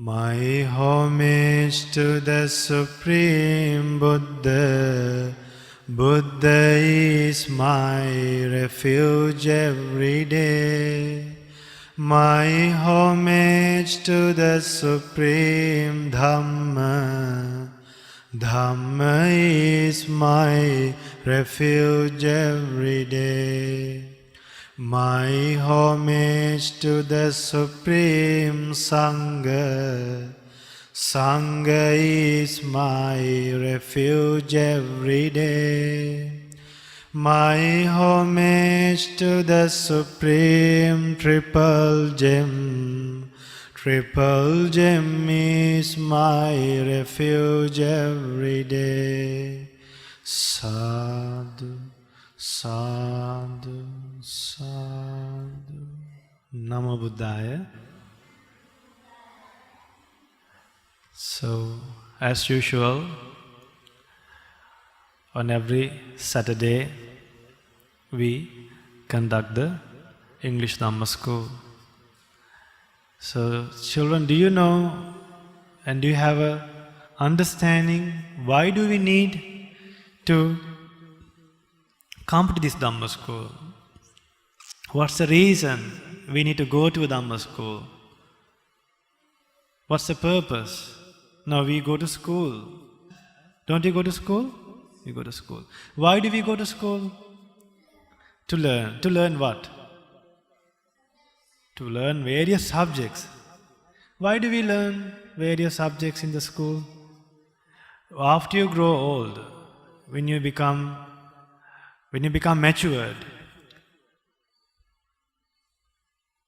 My homage to the Supreme Buddha. Buddha is my refuge every day. My homage to the Supreme Dhamma. Dhamma is my refuge every day. My homage to the Supreme Sangha. Sangha is my refuge every day. My homage to the Supreme Triple Gem. Triple Gem is my refuge every day. Sadhu, sadhu, sadhu. Namo Buddhaya. So, as usual, on every Saturday, we conduct the English Dhamma School. So, children, do you know and do you have a understanding why do we need to come to this Dhamma School? What's the reason we need to go to a Dhamma School? What's the purpose? Now we go to school. Don't you go to school? You go to school. Why do we go to school? To learn. To learn what? To learn various subjects. Why do we learn various subjects in the school? After you grow old, when you become matured,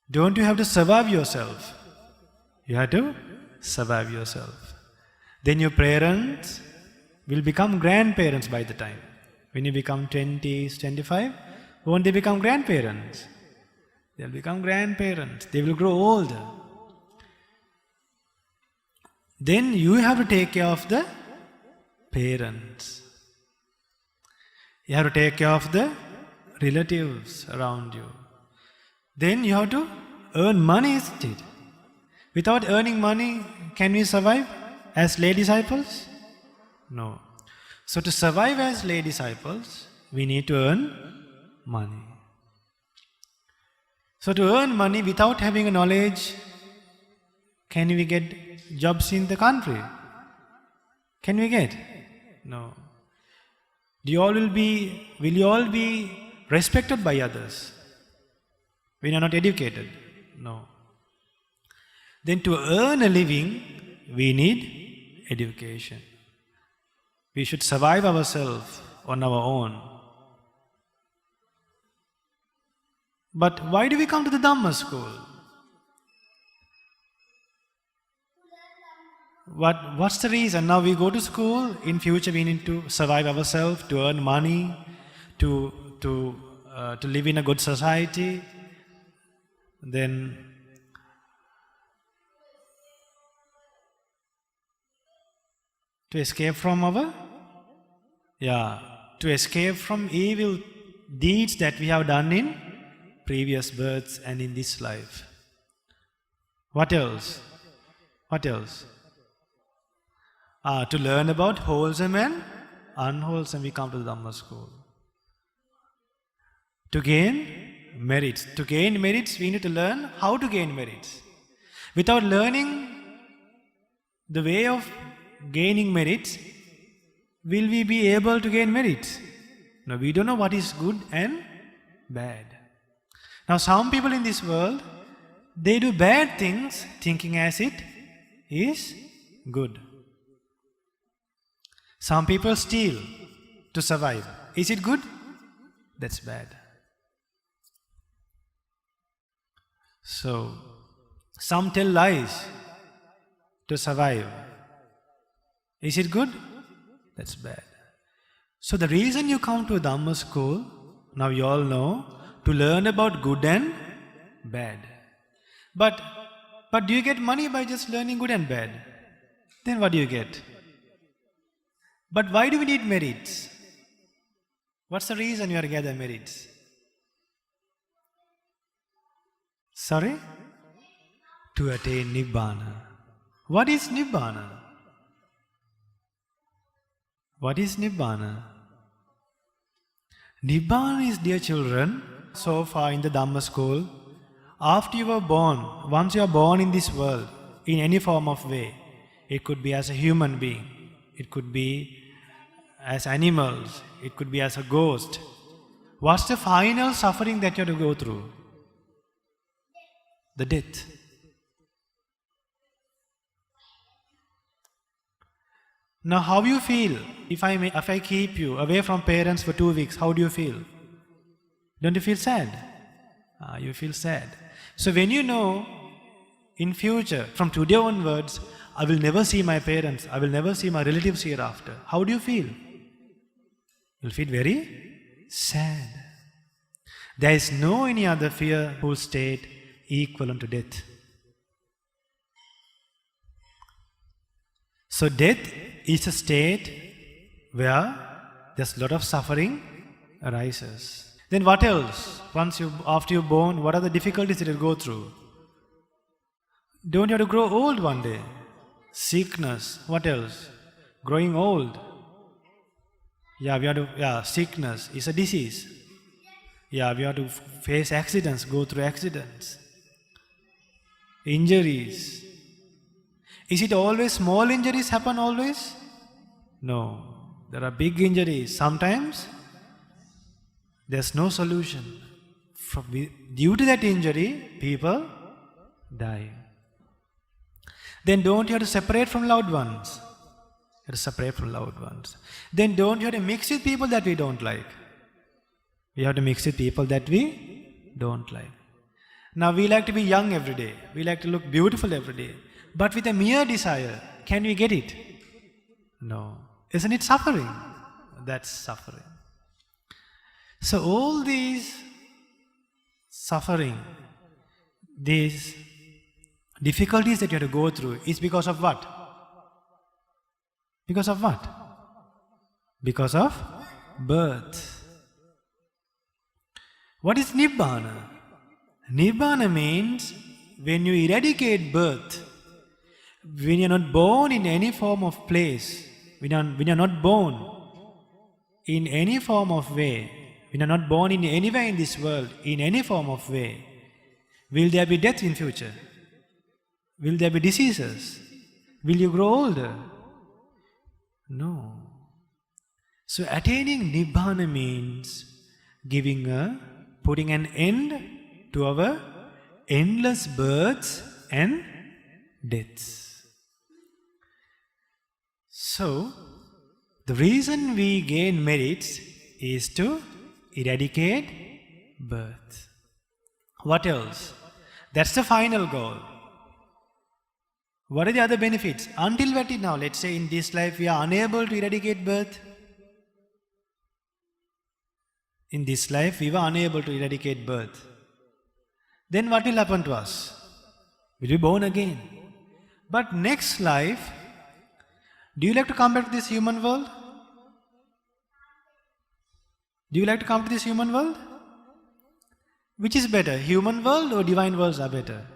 don't you have to survive yourself? You have to survive yourself. Then your parents will become grandparents by the time. When you become 20, 25, won't they become grandparents? They'll become grandparents. They will grow older. Then you have to take care of the parents. You have to take care of the relatives around you. Then you have to earn money, isn't it? Without earning money, can we survive as lay disciples? No. So to survive as lay disciples, we need to earn money. So to earn money without having a knowledge, can we get jobs in the country? Can we get? No. Will you all be respected by others when you are not educated? No. Then to earn a living, we need education. We should survive ourselves on our own. But why do we come to the Dhamma school? What's the reason? Now we go to school, in future we need to survive ourselves, to earn money, to live in a good society. Then to escape from to escape from evil deeds that we have done in previous births and in this life. What else? What else? To learn about wholesome and unwholesome, we come to the Dhamma school. To gain merits. To gain merits, we need to learn how to gain merits. Without learning the way of gaining merits, will we be able to gain merits? No, we don't know what is good and bad. Now some people in this world, they do bad things thinking as it is good. Some people steal to survive. Is it good? That's bad. So, some tell lies to survive. Is it good? That's bad. So the reason you come to a Dhamma school, now you all know, to learn about good and bad. But do you get money by just learning good and bad? Then what do you get? But why do we need merits? What's the reason you are gathering merits? Sorry? To attain Nibbana. What is Nibbana? What is Nibbana? Nibbana is, dear children, so far in the Dhamma school, after you were born, once you are born in this world, in any form of way, it could be as a human being, it could be as animals, it could be as a ghost. What's the final suffering that you have to go through? The death. Now how you feel? If I keep you away from parents for 2 weeks, how do you feel? Don't you feel sad? You feel sad. So when you know, in future, from today onwards, I will never see my parents, I will never see my relatives hereafter, how do you feel? You'll feel very sad. There is no any other fearful state equivalent to death. So death is a state where there's a lot of suffering arises. Then what else? After you're born, what are the difficulties that you go through? Don't you have to grow old one day? Sickness. What else? Growing old. Sickness is a disease. We have to face accidents, go through accidents. Injuries. Is it always small injuries happen always? No. There are big injuries. Sometimes there's no solution. Due to that injury, people die. Then don't you have to separate from loved ones? You have to separate from loved ones. Then don't you have to mix with people that we don't like? We have to mix with people that we don't like. Now we like to be young every day. We like to look beautiful every day. But with a mere desire, can we get it? No. Isn't it suffering? That's suffering. So all these suffering, these difficulties that you have to go through is because of what? Because of what? Because of birth. What is Nibbana? Nibbana means when you eradicate birth, when you are not born in any form of place, when you are not born in any form of way, when you are not born in anywhere in this world, in any form of way, will there be death in future? Will there be diseases? Will you grow older? No. So attaining Nibbana means putting an end to our endless births and deaths. So, the reason we gain merits is to eradicate birth. What else? That's the final goal. What are the other benefits? Until now, let's say in this life we are unable to eradicate birth. In this life we were unable to eradicate birth. Then what will happen to us? We'll be born again. But next life, do you like to come back to this human world? Do you like to come to this human world? Which is better, human world or divine worlds are better?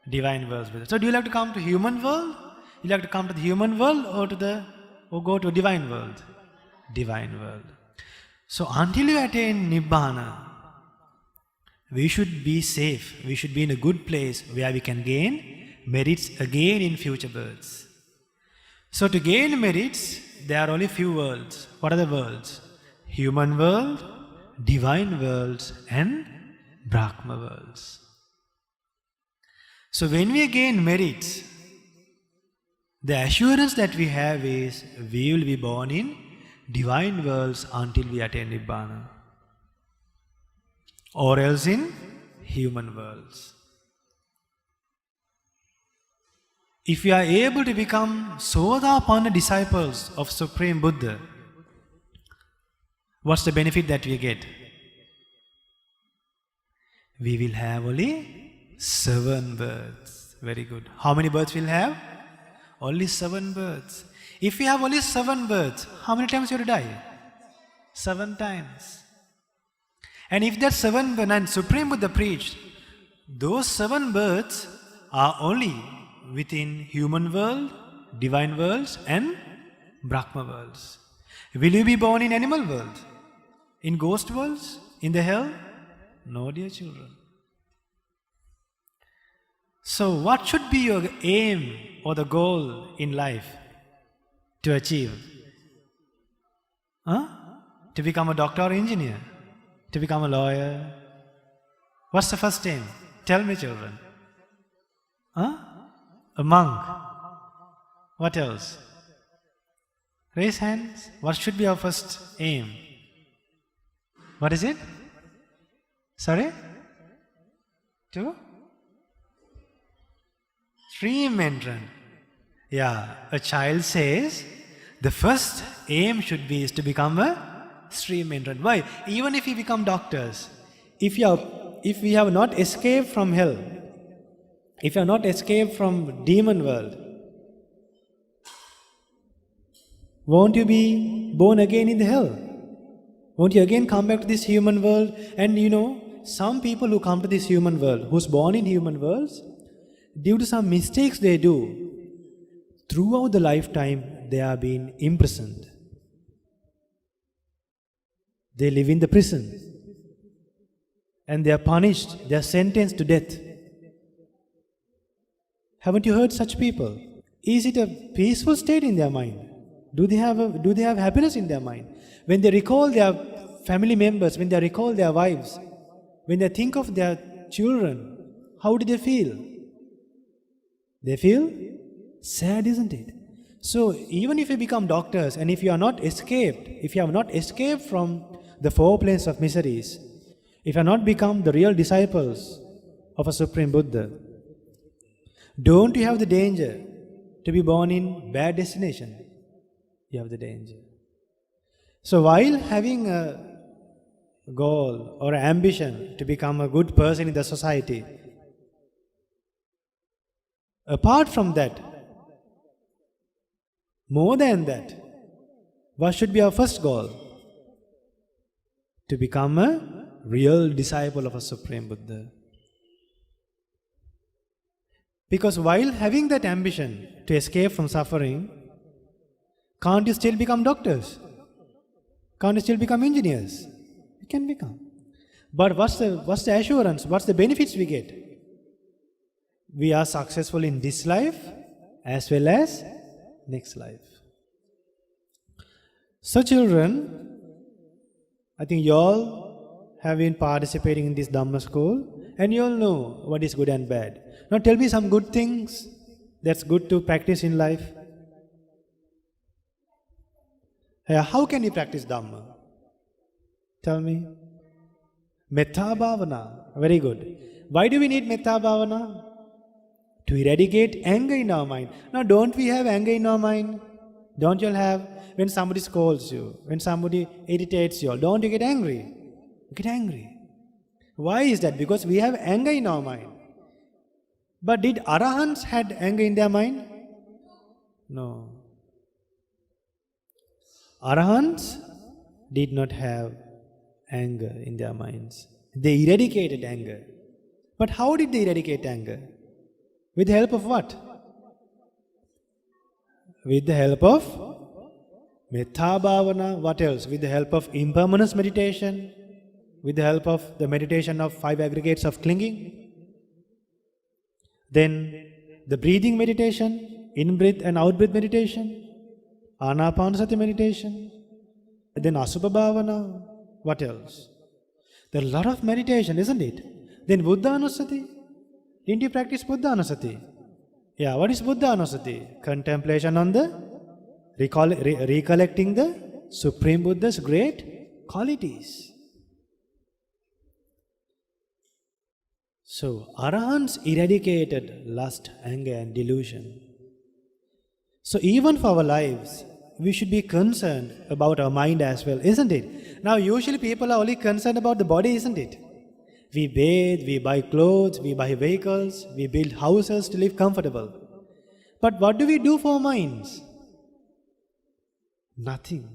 Divine worlds better. So do you like to come to human world? You like to come to the human world or go to a divine world? Divine world. So until you attain Nibbana, we should be safe. We should be in a good place where we can gain merits again in future births. So to gain merits, there are only few worlds. What are the worlds? Human world, divine worlds and Brahma worlds. So when we gain merits, the assurance that we have is we will be born in divine worlds until we attain Nibbana, or else in human worlds. If we are able to become Sotapanna disciples of Supreme Buddha, what's the benefit that we get? We will have only 7 births. Very good. How many births we'll have? Only 7 births. If we have only 7 births, how many times you have to die? 7 times. And if that 7 births, and Supreme Buddha preached, those 7 births are only within human world, divine worlds and Brahma worlds. Will you be born in animal world? In ghost worlds? In the hell? No, dear children. So what should be your aim or the goal in life to achieve? To become a doctor or engineer? To become a lawyer? What's the first aim? Tell me, children. A monk. What else? Raise hands. What should be our first aim? What is it? Sorry? To? Stream entrant. Yeah, a child says the first aim should be is to become a stream entrant. Why? Even if we become doctors, if we have not escaped from hell, if you have not escaped from demon world, won't you be born again in the hell? Won't you again come back to this human world? And some people who come to this human world, who's born in human worlds, due to some mistakes they do, throughout the lifetime they are being imprisoned. They live in the prison. And they are punished, they are sentenced to death. Haven't you heard such people? Is it a peaceful state in their mind? Do they have happiness in their mind? When they recall their family members, when they recall their wives, when they think of their children, how do they feel? They feel sad, isn't it? So even if you become doctors and if you have not escaped from the four planes of miseries, if you have not become the real disciples of a Supreme Buddha, don't you have the danger to be born in bad destination? You have the danger. So while having a goal or ambition to become a good person in the society, apart from that, more than that, what should be our first goal? To become a real disciple of a Supreme Buddha. Because while having that ambition to escape from suffering, can't you still become doctors? Can't you still become engineers? You can become. But what's the assurance? What's the benefits we get? We are successful in this life as well as next life. So children, I think you all have been participating in this Dhamma school and you all know what is good and bad. Now tell me some good things that's good to practice in life. How can you practice Dhamma? Tell me. Metta Bhavana. Very good. Why do we need Metta Bhavana? To eradicate anger in our mind. Now don't we have anger in our mind? Don't you all have? When somebody scolds you, when somebody irritates you, don't you get angry? You get angry. Why is that? Because we have anger in our mind. But did Arahants had anger in their mind? No. Arahants did not have anger in their minds. They eradicated anger. But how did they eradicate anger? With the help of what? With the help of Metta Bhavana. What else? With the help of impermanence meditation. With the help of the meditation of 5 aggregates of clinging. Then the breathing meditation, in-breath and out-breath meditation. Anapanasati meditation, then Asubha Bhavana. What else? There are a lot of meditation, isn't it? Then Buddhanusati. Didn't you practice Buddhanusati? Yeah, what is Buddhanusati? Contemplation on the, recollecting the Supreme Buddha's great qualities. So, Arahants eradicated lust, anger and delusion. So even for our lives, we should be concerned about our mind as well, isn't it? Now usually people are only concerned about the body, isn't it? We bathe, we buy clothes, we buy vehicles, we build houses to live comfortable. But what do we do for our minds? Nothing.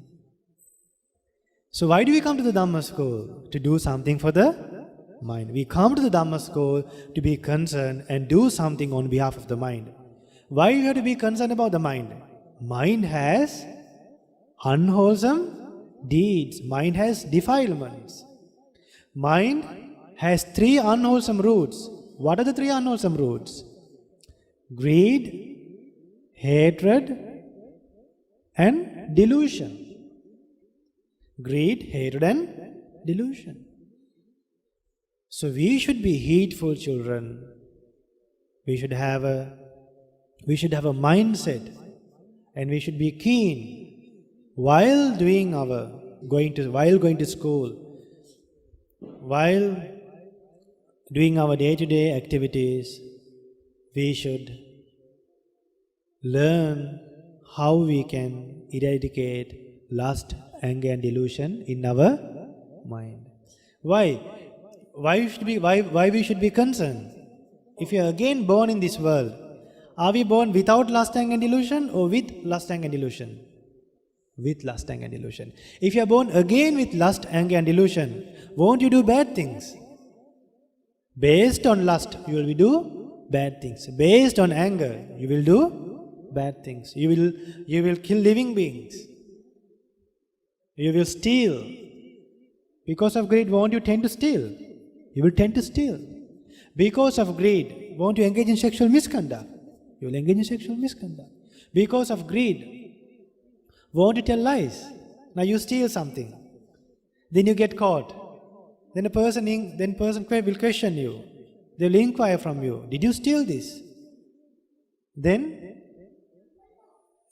So why do we come to the Dhamma school? To do something for the mind. We come to the Dhamma school to be concerned and do something on behalf of the mind. Why you have to be concerned about the mind? Mind has unwholesome deeds. Mind has defilements. Mind has 3 unwholesome roots. What are the 3 unwholesome roots? Greed, hatred, and delusion. Greed, hatred, and delusion. So we should be heedful children. We should have a mindset, and we should be keen while going to school, while doing our day-to-day activities. We should learn how we can eradicate lust, anger, and delusion in our mind. Why? Why we should be concerned? If you are again born in this world, are we born without lust, anger, and delusion, or with lust, anger, and delusion? With lust, anger, and delusion. If you are born again with lust, anger, and delusion, won't you do bad things? Based on lust, you will do bad things. Based on anger, you will do bad things. You will kill living beings. You will steal. Because of greed, won't you tend to steal? You will tend to steal. Because of greed, won't you engage in sexual misconduct? You will engage in sexual misconduct. Because of greed, won't you tell lies? Now you steal something. Then you get caught. Then person will question you. They will inquire from you, did you steal this? Then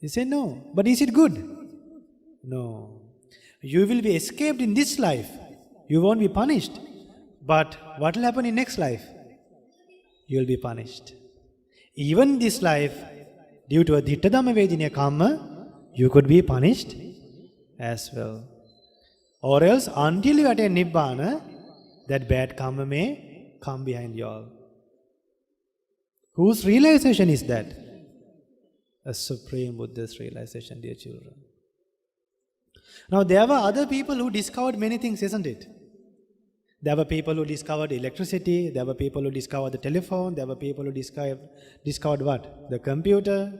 you say no. But is it good? No. You will be escaped in this life. You won't be punished. But what will happen in next life? You will be punished. Even this life, due to a dittadhamma vediniya karma, you could be punished as well. Or else, until you attain Nibbana, that bad karma may come behind you all. Whose realization is that? A Supreme Buddha's realization, dear children. Now, there were other people who discovered many things, isn't it? There were people who discovered electricity, there were people who discovered the telephone, there were people who discovered what? The computer.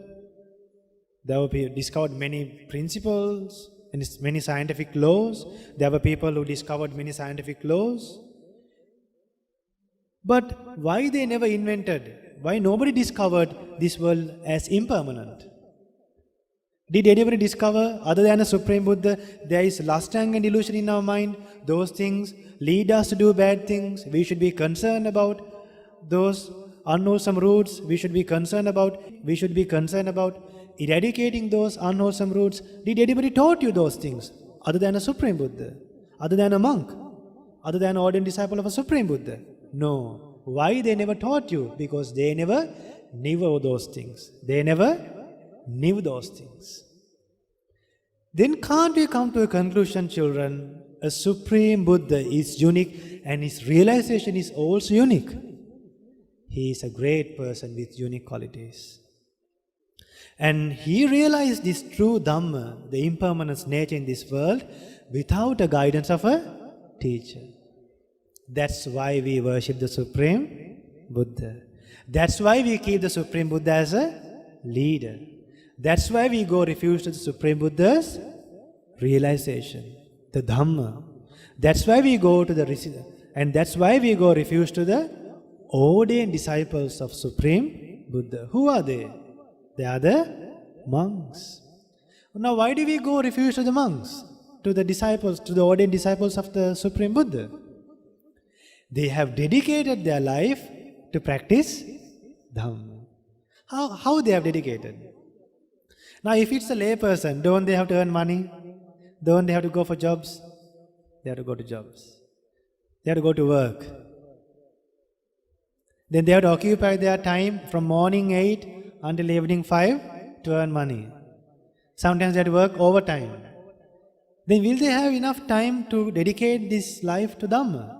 There were people who discovered many principles and many scientific laws. There were people who discovered many scientific laws. But why they never invented? Why nobody discovered this world as impermanent? Did anybody discover, other than a Supreme Buddha, there is lust, anger, and delusion in our mind? Those things lead us to do bad things. We should be concerned about those unwholesome roots. We should be concerned about eradicating those unwholesome roots. Did anybody taught you those things, other than a Supreme Buddha, other than a monk, other than an ordinary disciple of a Supreme Buddha? No. Why they never taught you? Because they never knew those things. They never knew those things. Then can't we come to a conclusion, children? A Supreme Buddha is unique and his realization is also unique. He is a great person with unique qualities. And he realized this true Dhamma, the impermanence nature in this world, without a guidance of a teacher. That's why we worship the Supreme Buddha. That's why we keep the Supreme Buddha as a leader. That's why we go refuge to the Supreme Buddha's realization, the Dhamma. That's why we go to refuge to the ordained disciples of Supreme Buddha. Who are they? They are the monks. Now why do we go refuge to the monks, to the disciples, to the ordained disciples of the Supreme Buddha? They have dedicated their life to practice Dhamma. How they have dedicated? Now if it's a lay person, don't they have to earn money? Don't they have to go for jobs? They have to go to jobs. They have to go to work. Then they have to occupy their time from morning 8 until evening 5 to earn money. Sometimes they have to work overtime. Then will they have enough time to dedicate this life to Dhamma?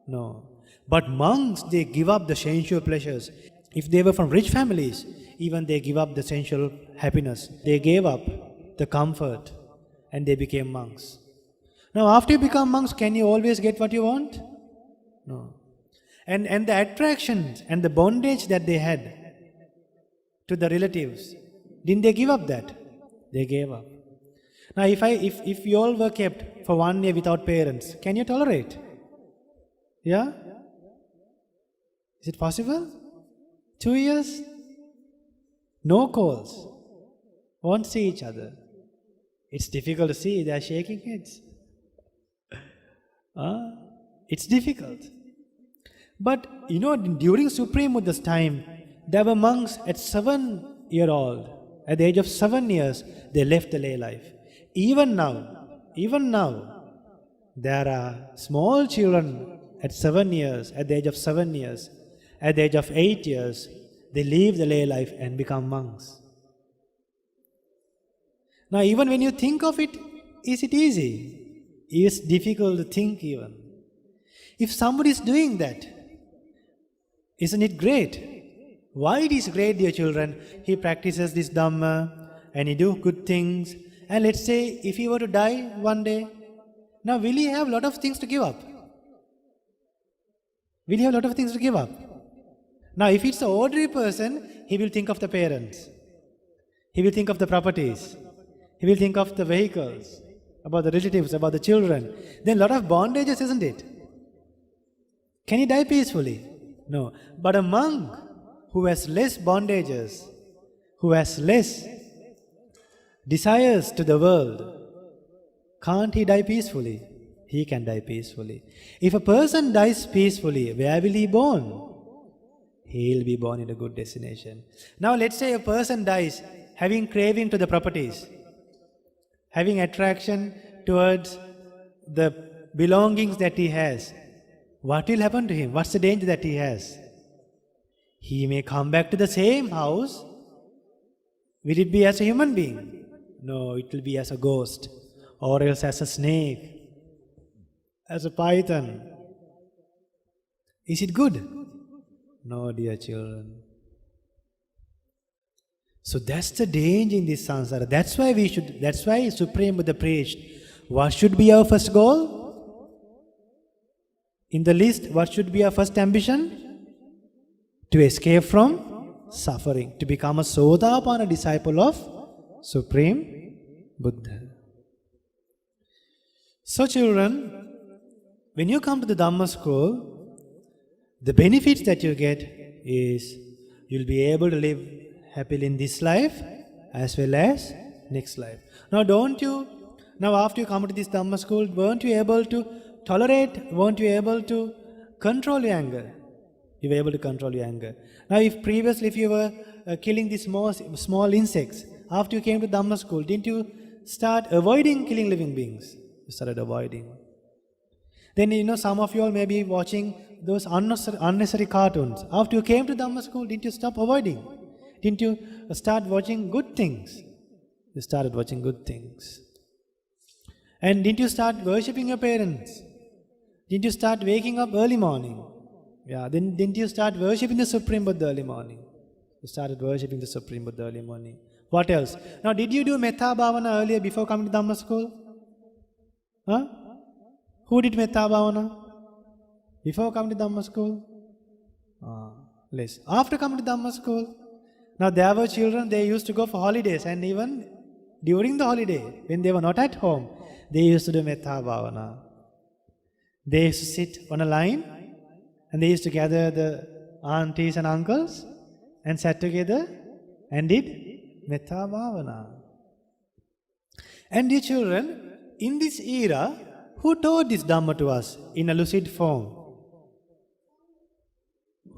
No. But monks, they give up the sensual pleasures. If they were from rich families, even they give up the sensual happiness. They gave up the comfort and they became monks. Now after you become monks, can you always get what you want? No. And the attractions and the bondage that they had to the relatives. Didn't they give up that? They gave up. Now if you all were kept for 1 year without parents, can you tolerate? Yeah? Is it possible? 2 years? No calls. Won't see each other. It's difficult to see, they are shaking heads. It's difficult. But during Supreme Buddha's time, there were monks at 7-year-old. At the age of 7 years, they left the lay life. Even now, there are small children at 7 years, at the age of 7 years, at the age of 8 years, they leave the lay life and become monks. Now, even when you think of it, is it easy? It's difficult to think even. If somebody is doing that, isn't it great? Why it is great, dear children? He practices this Dhamma and he do good things. And let's say if he were to die one day, now will he have a lot of things to give up? Will he have a lot of things to give up? Now if it's an ordinary person, he will think of the parents. He will think of the properties. He will think of the vehicles, about the relatives, about the children. Then a lot of bondages, isn't it? Can he die peacefully? No. But a monk who has less bondages, who has less desires to the world, can't he die peacefully? He can die peacefully. If a person dies peacefully, where will he be born? He will be born in a good destination. Now let's say a person dies having craving to the properties, having attraction towards the belongings that he has. What will happen to him? What's the danger that he has? He may come back to the same house. Will it be as a human being? No, it will be as a ghost, or else as a snake, as a python. Is it good? No, dear children. So that's the danger in this samsara. That's why Supreme Buddha preached, what should be our first goal? In the list, what should be our first ambition? To escape from suffering, to become a Sotapanna disciple of Supreme Buddha. So children, when you come to the Dhamma school, the benefits that you get is you'll be able to live happily in this life as well as next life. Now after you come to this Dhamma school, weren't you able to tolerate, weren't you able to control your anger? You were able to control your anger. Now if previously you were killing these small insects, after you came to Dhamma school, didn't you start avoiding killing living beings? You started avoiding. Then some of you all may be watching those unnecessary cartoons. After you came to Dhamma school, didn't you stop avoiding? Didn't you start watching good things? You started watching good things. And didn't you start worshipping your parents? Didn't you start waking up early morning? Yeah, then didn't you start worshipping the Supreme Buddha early morning? You started worshipping the Supreme Buddha early morning. What else? Now, did you do Metta Bhavana earlier before coming to Dhamma school? Huh? Who did Metta Bhavana before coming to Dhamma school? Less. After coming to Dhamma school, now there were children, they used to go for holidays, and even during the holiday, when they were not at home, they used to do Metta Bhavana. They used to sit on a line, and they used to gather the aunties and uncles and sat together and did Metta Bhavana. And dear children, in this era, who taught this Dhamma to us in a lucid form?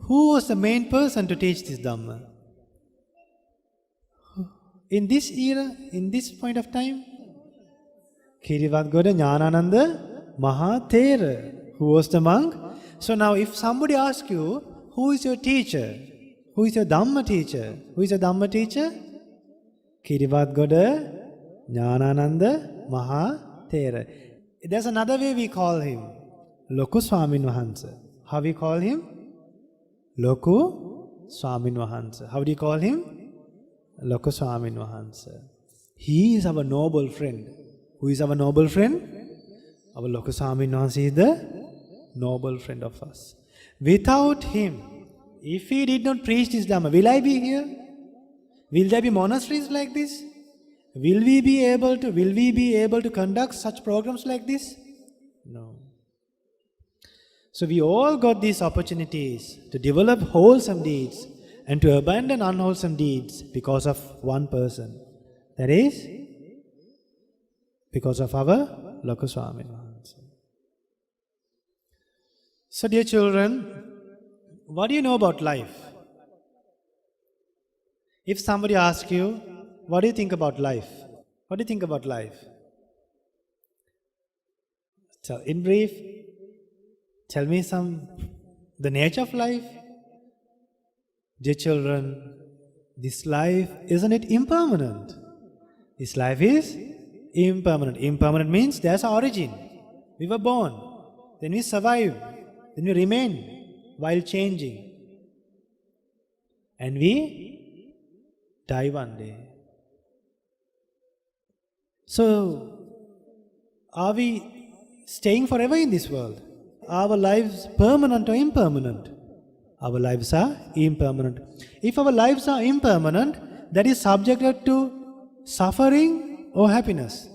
Who was the main person to teach this Dhamma? In this era, in this point of time? Kirivatgoda Jnanananda Mahathera, who was the monk. So now if somebody asks you, who is your teacher? Who is your Dhamma teacher? Who is your Dhamma teacher? Kirivatgoda Jnanananda Mahathera. There's another way we call him. Loku Swamin Wahansa. How we call him? Loku Swamin Wahansa. How do you call him? Loku Swamin Wahansa. He is our noble friend. Who is our noble friend? Our Loku Swamin Wahansa is the noble friend of us. Without him, if he did not preach this Dhamma, will I be here? Will there be monasteries like this? Will we be able to conduct such programs like this? No. So we all got these opportunities to develop wholesome deeds and to abandon unwholesome deeds because of one person. That is, because of our Lokaswami. So dear children, what do you know about life? If somebody asks you, what do you think about life? What do you think about life? So in brief, tell me the nature of life. Dear children, this life, isn't it impermanent? This life is impermanent. Impermanent means there's an origin. We were born, then we survive, then we remain while changing. And we die one day. So, are we staying forever in this world? Are our lives permanent or impermanent? Our lives are impermanent. If our lives are impermanent, that is subjected to suffering or happiness?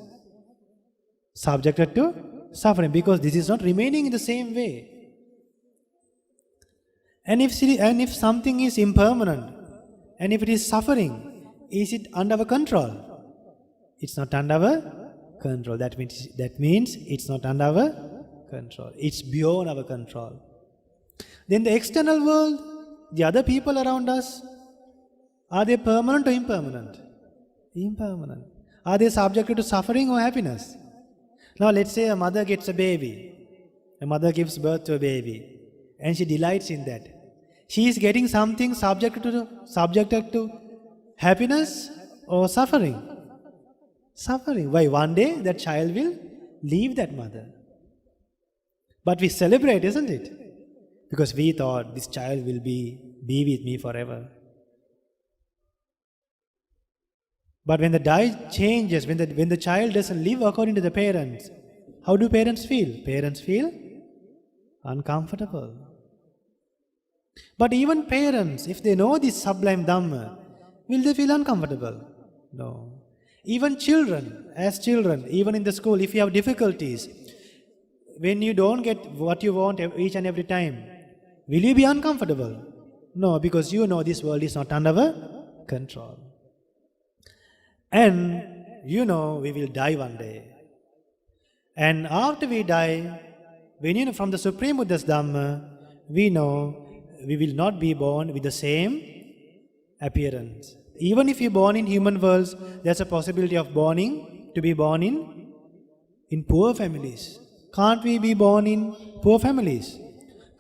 Subjected to suffering, because this is not remaining in the same way. And if something is impermanent, and if it is suffering, is it under our control? It's not under our control. That means it's not under our control. It's beyond our control. Then the external world, the other people around us, are they permanent or impermanent? Impermanent. Are they subjected to suffering or happiness? Now let's say a mother gets a baby. A mother gives birth to a baby. And she delights in that. She is getting something subjected to happiness or suffering? Suffering. Why? One day that child will leave that mother. But we celebrate, isn't it? Because we thought this child will be with me forever. But when the die changes, when the child doesn't live according to the parents, how do parents feel? Parents feel uncomfortable. But even parents, if they know this sublime Dhamma, will they feel uncomfortable? No. Even children, even in the school, if you have difficulties, when you don't get what you want each and every time, will you be uncomfortable? No, because you know this world is not under our control. And you know we will die one day. And after we die, when you know from the Supreme Buddha's Dhamma, we know we will not be born with the same appearance. Even if you're born in human worlds, there's a possibility of to be born in poor families. Can't we be born in poor families?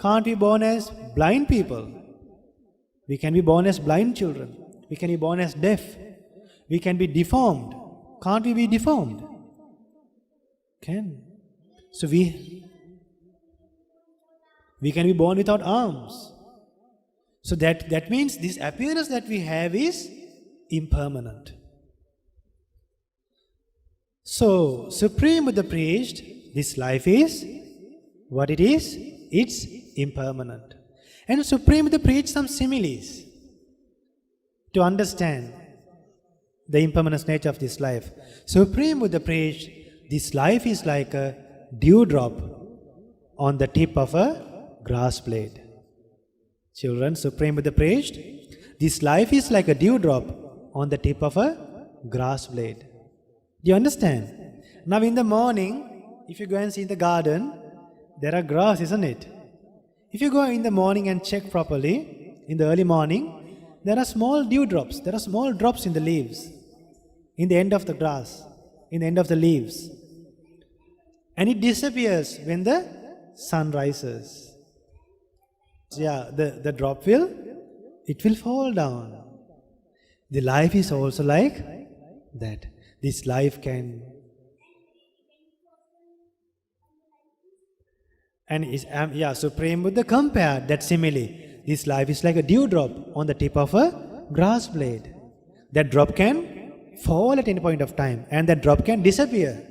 Can't we be born as blind people? We can be born as blind children. We can be born as deaf. We can be deformed. Can't we be deformed? Can. So we can be born without arms. So that means this appearance that we have is impermanent. So, Supreme Buddha preached, this life is what it is, it's impermanent. And Supreme Buddha preached some similes to understand the impermanent nature of this life. Supreme Buddha preached, this life is like a dewdrop on the tip of a grass blade. Children, Supreme Buddha preached, this life is like a dewdrop on the tip of a grass blade. Do you understand? Now in the morning, if you go and see the garden, there are grass, isn't it? If you go in the morning and check properly, in the early morning, there are small dewdrops, there are small drops in the leaves, in the end of the grass, in the end of the leaves. And it disappears when the sun rises. Yeah, the drop will fall down. The life is also like that. This life can, and Supreme Buddha compared that simile. This life is like a dewdrop on the tip of a grass blade. That drop can fall at any point of time, and that drop can disappear.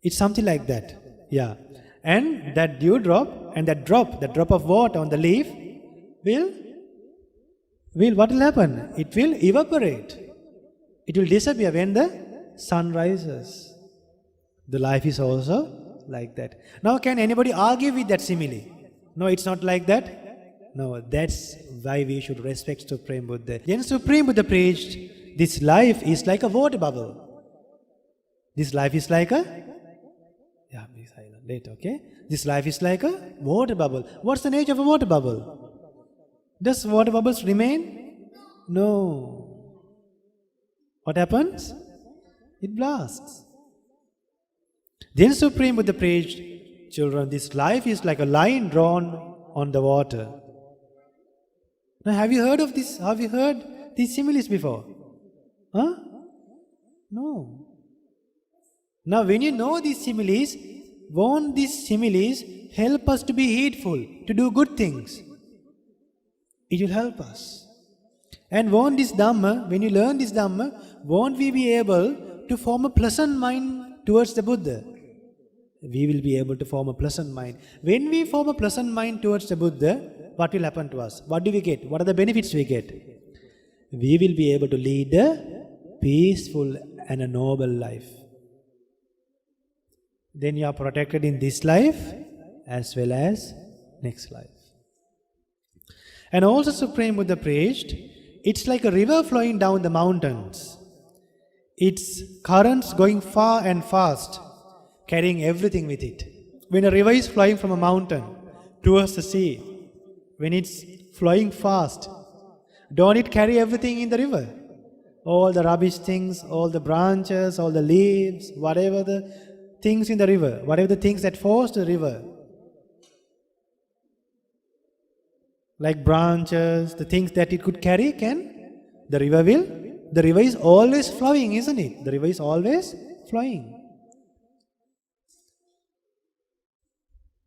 It's something like that. Yeah. And that dewdrop and that drop of water on the leaf what will happen? It will evaporate. It will disappear when the sun rises. The life is also like that. Now, can anybody argue with that simile? No, it's not like that. No, that's why we should respect Supreme Buddha. Then Supreme Buddha preached, this life is like a water bubble. This life is like a... Yeah, be silent later, okay? This life is like a water bubble. What's the nature of a water bubble? Does water bubbles remain? No. What happens? It blasts. Then Supreme Buddha preached, children, this life is like a line drawn on the water. Now, have you heard of this? Have you heard these similes before? Huh? No. Now, when you know these similes, won't these similes help us to be heedful, to do good things? It will help us. And won't this Dhamma, when you learn this Dhamma, won't we be able to form a pleasant mind towards the Buddha? We will be able to form a pleasant mind. When we form a pleasant mind towards the Buddha, what will happen to us? What do we get? What are the benefits we get? We will be able to lead a peaceful and a noble life. Then you are protected in this life as well as next life. And also Supreme Buddha preached, it's like a river flowing down the mountains. Its currents going far and fast, carrying everything with it. When a river is flowing from a mountain towards the sea, when it's flowing fast, don't it carry everything in the river? All the rubbish things, all the branches, all the leaves, whatever the things in the river, whatever the things that falls to the river, like branches, the things that it could carry, the river is always flowing, isn't it? The river is always flowing.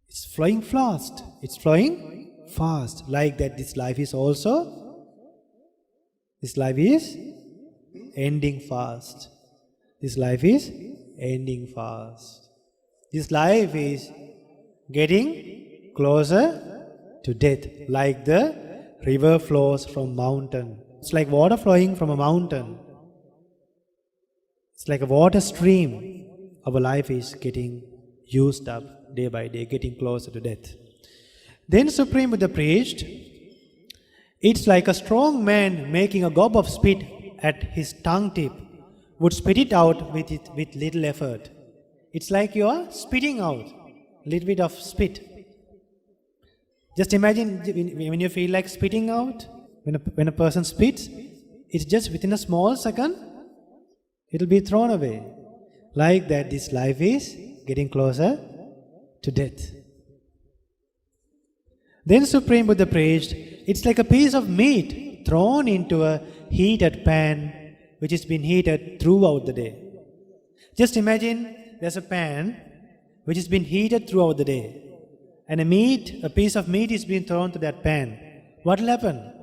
It's flowing fast. It's flowing fast. Like that, this life is ending fast. This life is ending fast. This life is getting closer to death, like the river flows from mountain. It's like water flowing from a mountain. It's like a water stream. Our life is getting used up day by day, getting closer to death. Then Supreme Buddha preached, it's like a strong man making a gob of spit at his tongue tip would spit it out with little effort. It's like you are spitting out a little bit of spit. Just imagine when you feel like spitting out, when a person spits, it's just within a small second, it will be thrown away. Like that, this life is getting closer to death. Then Supreme Buddha preached, it's like a piece of meat thrown into a heated pan which has been heated throughout the day. Just imagine there's a pan which has been heated throughout the day, and a piece of meat is being thrown to that pan. What will happen?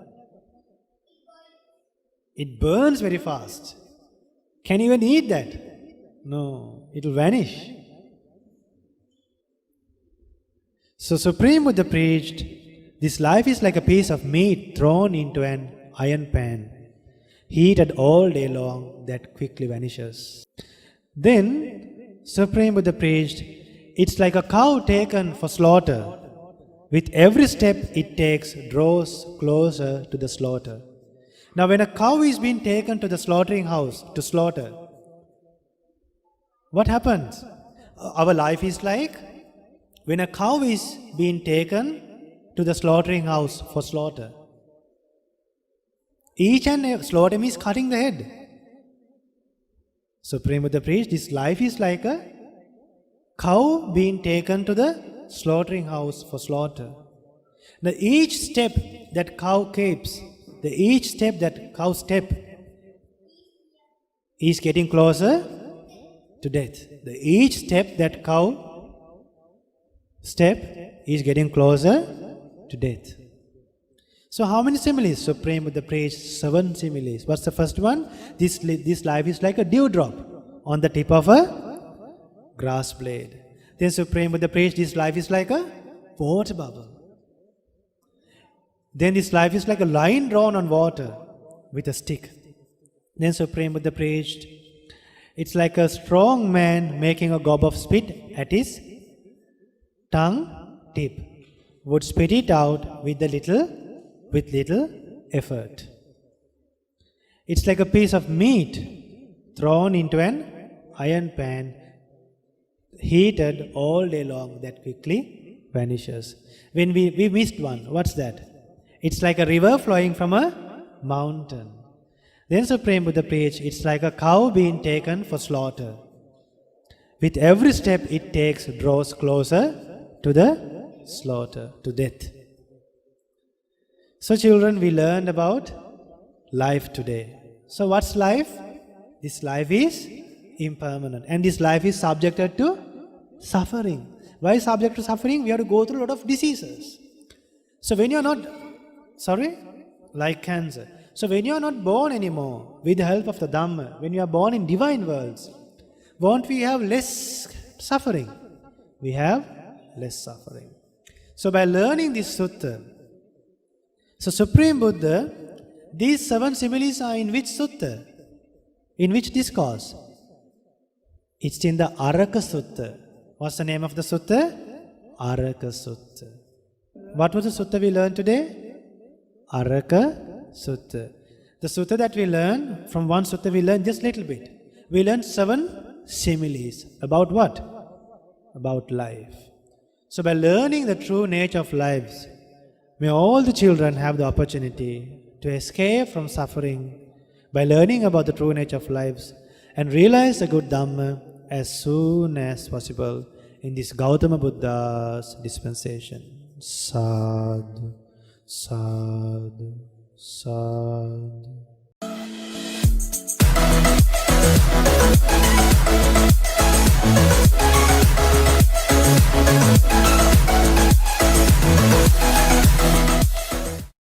It burns very fast. Can you even eat that? No, it will vanish. So Supreme Buddha preached, this life is like a piece of meat thrown into an iron pan, heated all day long, that quickly vanishes. Then Supreme Buddha preached, it's like a cow taken for slaughter. With every step it takes, draws closer to the slaughter. Now when a cow is being taken to the slaughtering house to slaughter, what happens? Our life is like when a cow is being taken to the slaughtering house for slaughter. Each and every slaughter means cutting the head. Supreme Buddha preached, this life is like a cow being taken to the slaughtering house for slaughter. Now each step that cow keeps, each step that cow step is getting closer to death. Each step that cow step is getting closer to death. So how many similes? Supreme Buddha preached 7 similes. What's the first one? This life is like a dewdrop on the tip of a grass blade. Then Supreme Buddha preached, this life is like a water bubble. Then this life is like a line drawn on water with a stick. Then Supreme Buddha preached, it's like a strong man making a gob of spit at his tongue tip. Would spit it out with little effort. It's like a piece of meat thrown into an iron pan, heated all day long, that quickly vanishes. When we missed one, what's that? It's like a river flowing from a mountain. Then Supreme Buddha preached, it's like a cow being taken for slaughter. With every step it takes, draws closer to the slaughter, to death. So children, we learned about life today. So what's life? This life is impermanent. And this life is subjected to suffering. Why is subject to suffering? We have to go through a lot of diseases. So when you're not, like cancer. So when you are not born anymore, with the help of the Dhamma, when you are born in divine worlds, won't we have less suffering? We have less suffering. So by learning this sutta, so Supreme Buddha, these 7 similes are in which sutta? In which discourse? It's in the Araka Sutta. What's the name of the sutta? Araka Sutta. What was the sutta we learned today? Araka Sutta. The sutta that we learned, from one sutta we learned just a little bit. We learned 7 similes. About what? About life. So by learning the true nature of lives, may all the children have the opportunity to escape from suffering by learning about the true nature of lives and realize the good Dhamma as soon as possible in this Gautama Buddha's dispensation. Sadhu, sadhu, sadhu.